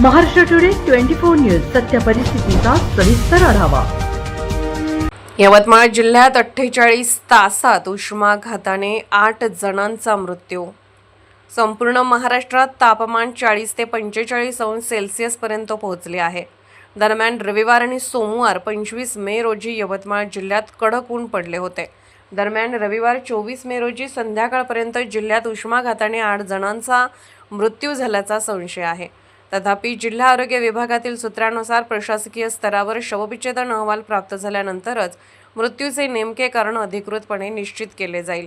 Maharashtra today 24 news सत्य परिस्थितीचा सविस्तर आढावा। यवतमाळ जिल्ह्यात 48 तासात उष्माघाताने 8 जणांचा मृत्यू। संपूर्ण महाराष्ट्रात तापमान 40 ते 45 अंश सेल्सिअस पर्यंत पोहोचले आहे। दरम्यान रविवार आणि सोमवार 25 मे रोजी यवतमाळ जिल्ह्यात कडक ऊन पडले होते। दरम्यान रविवार 24 मे रोजी संध्याकाळपर्यंत जिल्ह्यात उष्माघाताने 8 जणांचा मृत्यू झाल्याचा संशय आहे। तथापि जिल्हा आरोग्य विभागातील सूत्रांनुसार प्रशासकीय स्तरावर शवविच्छेदन अहवाल प्राप्त झाल्यानंतरच मृत्यूचे नेमके कारण अधिकृतपणे निश्चित केले जाईल।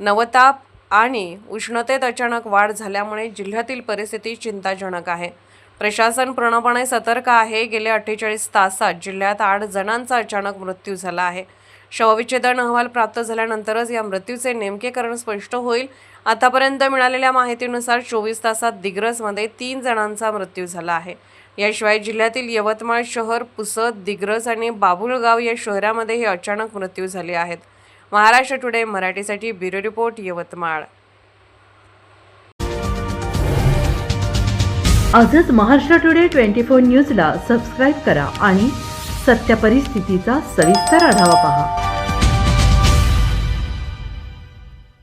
नवताप आणि उष्णतेत अचानक वाढ झाल्यामुळे जिल्ह्यातील परिस्थिती चिंताजनक आहे। प्रशासन पूर्णपणे सतर्क आहे। गेल्या 48 तासात जिल्ह्यात 8 जणांचा अचानक मृत्यू झाला आहे। शवविच्छेदन अहवाल प्राप्त झाल्यानंतरच या मृत्यूचे नेमके कारण स्पष्ट होईल। आतापर्यंत मिळालेल्या माहितीनुसार 24 तासात दिग्रसमध्ये 3 जणांचा मृत्यू झाला आहे। याशिवाय जिल्ह्यातील यवतमाळ शहर, पुसद, दिग्रस आणि बाभुळगाव या शहरांमध्येही अचानक मृत्यू झाले आहेत। महाराष्ट्र टुडे मराठीसाठी ब्युरो रिपोर्ट, यवतमाळ। आजच महाराष्ट्र टुडे 24 न्यूजला सबस्क्राइब करा आणि सत्य परिस्थितीचा सविस्तर आढावा पहा।